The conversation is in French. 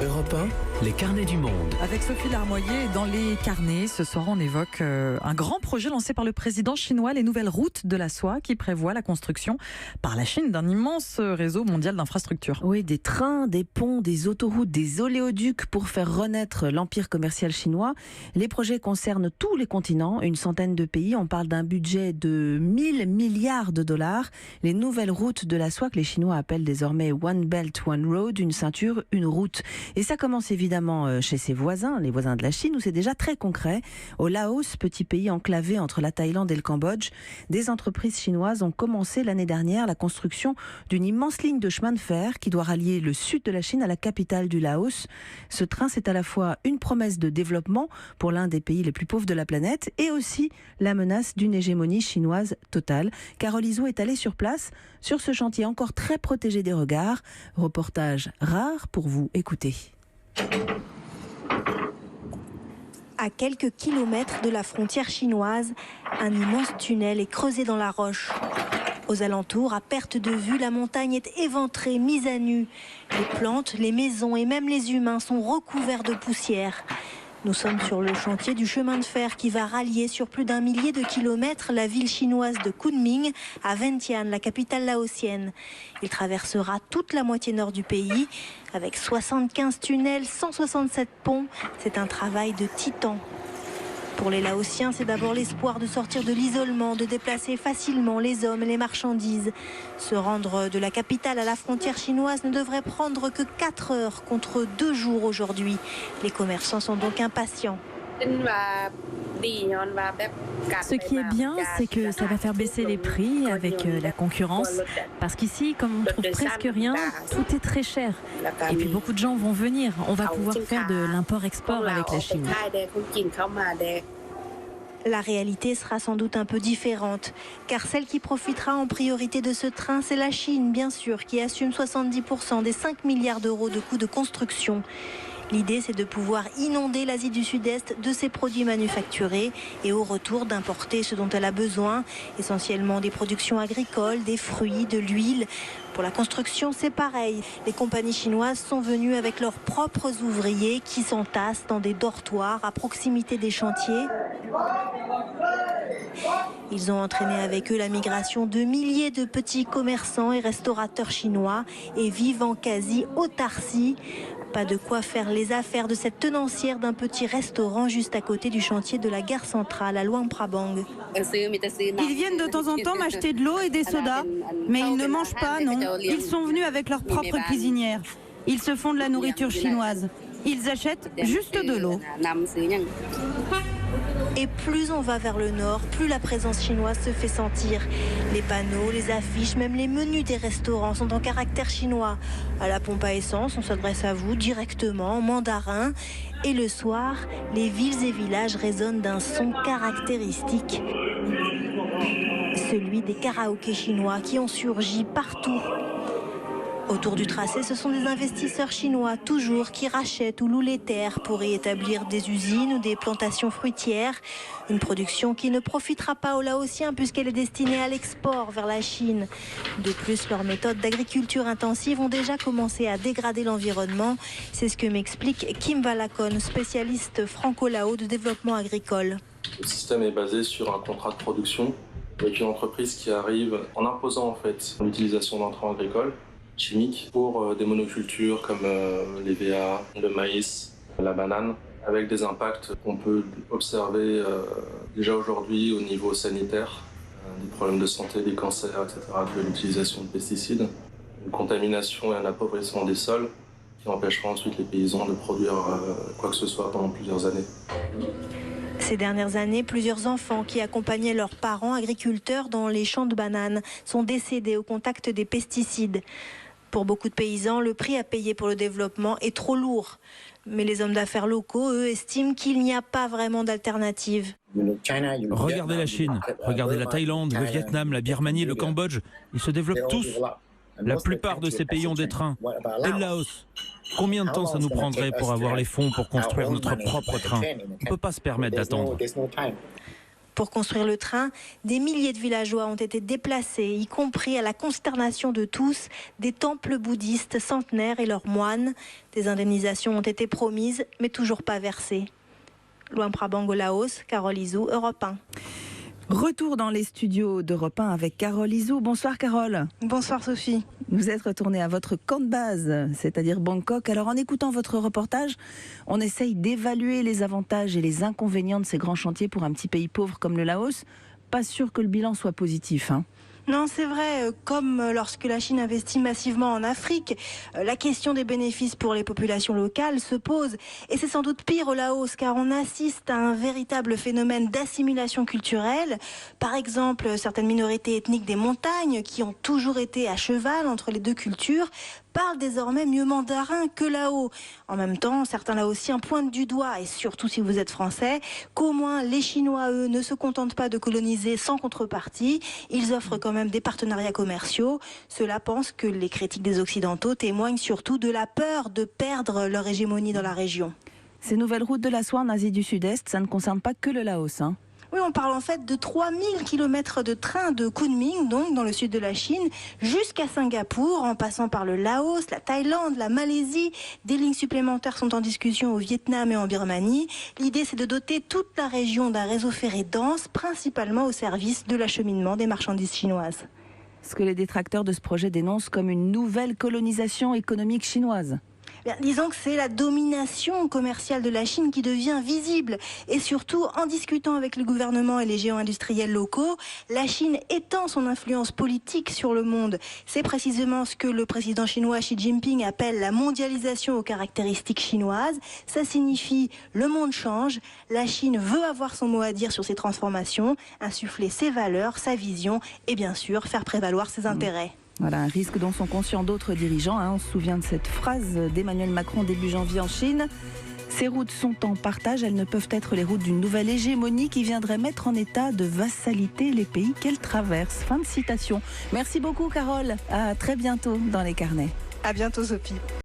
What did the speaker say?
Europe 1, les carnets du monde. Avec Sophie Larmoyer, dans les carnets, ce soir on évoque un grand projet lancé par le président chinois, les nouvelles routes de la soie, qui prévoit la construction par la Chine d'un immense réseau mondial d'infrastructures. Oui, des trains, des ponts, des autoroutes, des oléoducs pour faire renaître l'empire commercial chinois. Les projets concernent tous les continents, une centaine de pays. On parle d'un budget de 1000 milliards de dollars. Les nouvelles routes de la soie que les Chinois appellent désormais One Belt, One Road, une ceinture, une route. Et ça commence évidemment chez ses voisins, les voisins de la Chine, où c'est déjà très concret. Au Laos, petit pays enclavé entre la Thaïlande et le Cambodge, des entreprises chinoises ont commencé l'année dernière la construction d'une immense ligne de chemin de fer qui doit rallier le sud de la Chine à la capitale du Laos. Ce train, c'est à la fois une promesse de développement pour l'un des pays les plus pauvres de la planète et aussi la menace d'une hégémonie chinoise totale. Carole Izzo est allée sur place, sur ce chantier encore très protégé des regards. Reportage rare pour vous, écoutez. À quelques kilomètres de la frontière chinoise, un immense tunnel est creusé dans la roche. Aux alentours, à perte de vue, la montagne est éventrée, mise à nu. Les plantes, les maisons et même les humains sont recouverts de poussière. Nous sommes sur le chantier du chemin de fer qui va rallier sur plus d'1 millier de kilomètres la ville chinoise de Kunming à Vientiane, la capitale laotienne. Il traversera toute la moitié nord du pays avec 75 tunnels, 167 ponts. C'est un travail de titan. Pour les Laotiens, c'est d'abord l'espoir de sortir de l'isolement, de déplacer facilement les hommes et les marchandises. Se rendre de la capitale à la frontière chinoise ne devrait prendre que 4 heures contre 2 jours aujourd'hui. Les commerçants sont donc impatients. Ce qui est bien, c'est que ça va faire baisser les prix avec la concurrence. Parce qu'ici, comme on trouve presque rien, tout est très cher. Et puis beaucoup de gens vont venir. On va pouvoir faire de l'import-export avec la Chine. La réalité sera sans doute un peu différente, car celle qui profitera en priorité de ce train, c'est la Chine, bien sûr, qui assume 70% des 5 milliards d'euros de coûts de construction. L'idée, c'est de pouvoir inonder l'Asie du Sud-Est de ses produits manufacturés et au retour d'importer ce dont elle a besoin, essentiellement des productions agricoles, des fruits, de l'huile. Pour la construction, c'est pareil. Les compagnies chinoises sont venues avec leurs propres ouvriers qui s'entassent dans des dortoirs à proximité des chantiers. Ils ont entraîné avec eux la migration de milliers de petits commerçants et restaurateurs chinois et vivent en quasi-autarcie. Pas de quoi faire les affaires de cette tenancière d'un petit restaurant juste à côté du chantier de la gare centrale à Luang Prabang. Ils viennent de temps en temps m'acheter de l'eau et des sodas, mais ils ne mangent pas, non. Ils sont venus avec leur propre cuisinière. Ils se font de la nourriture chinoise. Ils achètent juste de l'eau. Et plus on va vers le nord, plus la présence chinoise se fait sentir. Les panneaux, les affiches, même les menus des restaurants sont en caractère chinois. À la pompe à essence, on s'adresse à vous directement en mandarin. Et le soir, les villes et villages résonnent d'un son caractéristique. Celui des karaokés chinois qui ont surgi partout. Autour du tracé, ce sont des investisseurs chinois, toujours, qui rachètent ou louent les terres pour y établir des usines ou des plantations fruitières. Une production qui ne profitera pas aux Laotiens puisqu'elle est destinée à l'export vers la Chine. De plus, leurs méthodes d'agriculture intensive ont déjà commencé à dégrader l'environnement. C'est ce que m'explique Kim Valakon, spécialiste franco-lao de développement agricole. Le système est basé sur un contrat de production avec une entreprise qui arrive en imposant en fait l'utilisation d'intrants agricoles chimiques pour des monocultures comme l'EVA, le maïs, la banane, avec des impacts qu'on peut observer déjà aujourd'hui au niveau sanitaire, des problèmes de santé, des cancers, etc., de l'utilisation de pesticides, une contamination et un appauvrissement des sols qui empêchera ensuite les paysans de produire quoi que ce soit pendant plusieurs années. Ces dernières années, plusieurs enfants qui accompagnaient leurs parents agriculteurs dans les champs de bananes sont décédés au contact des pesticides. Pour beaucoup de paysans, le prix à payer pour le développement est trop lourd. Mais les hommes d'affaires locaux, eux, estiment qu'il n'y a pas vraiment d'alternative. Regardez la Chine, regardez la Thaïlande, le Vietnam, la Birmanie, le Cambodge. Ils se développent tous. La plupart de ces pays ont des trains. Et le Laos. Combien de temps ça nous prendrait pour avoir les fonds pour construire notre propre train? On ne peut pas se permettre d'attendre. Pour construire le train, des milliers de villageois ont été déplacés, y compris à la consternation de tous, des temples bouddhistes centenaires et leurs moines. Des indemnisations ont été promises, mais toujours pas versées. Luang Prabang au Laos, Carole Izou, Europe 1. Retour dans les studios d'Europe 1 avec Carole Izou. Bonsoir Carole. Bonsoir Sophie. Vous êtes retournée à votre camp de base, c'est-à-dire Bangkok. Alors en écoutant votre reportage, on essaye d'évaluer les avantages et les inconvénients de ces grands chantiers pour un petit pays pauvre comme le Laos. Pas sûr que le bilan soit positif, hein. Non, c'est vrai, comme lorsque la Chine investit massivement en Afrique, la question des bénéfices pour les populations locales se pose. Et c'est sans doute pire au Laos, car on assiste à un véritable phénomène d'assimilation culturelle. Par exemple, certaines minorités ethniques des montagnes, qui ont toujours été à cheval entre les deux cultures, parlent désormais mieux mandarin que lao. En même temps, certains Laotiens pointent du doigt, et surtout si vous êtes français, qu'au moins les Chinois, eux, ne se contentent pas de coloniser sans contrepartie. Ils offrent quand même des partenariats commerciaux. Cela pense que les critiques des Occidentaux témoignent surtout de la peur de perdre leur hégémonie dans la région. Ces nouvelles routes de la soie en Asie du Sud-Est, ça ne concerne pas que le Laos, hein. Oui, on parle en fait de 3000 km de train de Kunming, donc dans le sud de la Chine, jusqu'à Singapour, en passant par le Laos, la Thaïlande, la Malaisie. Des lignes supplémentaires sont en discussion au Vietnam et en Birmanie. L'idée, c'est de doter toute la région d'un réseau ferré dense, principalement au service de l'acheminement des marchandises chinoises. Ce que les détracteurs de ce projet dénoncent comme une nouvelle colonisation économique chinoise. Bien, disons que c'est la domination commerciale de la Chine qui devient visible. Et surtout, en discutant avec le gouvernement et les géants industriels locaux, la Chine étend son influence politique sur le monde. C'est précisément ce que le président chinois Xi Jinping appelle la mondialisation aux caractéristiques chinoises. Ça signifie le monde change, la Chine veut avoir son mot à dire sur ces transformations, insuffler ses valeurs, sa vision et bien sûr faire prévaloir ses intérêts. Voilà, un risque dont sont conscients d'autres dirigeants, hein. On se souvient de cette phrase d'Emmanuel Macron début janvier en Chine. Ces routes sont en partage, elles ne peuvent être les routes d'une nouvelle hégémonie qui viendrait mettre en état de vassalité les pays qu'elles traversent. Fin de citation. Merci beaucoup Carole, à très bientôt dans les carnets. À bientôt Sophie.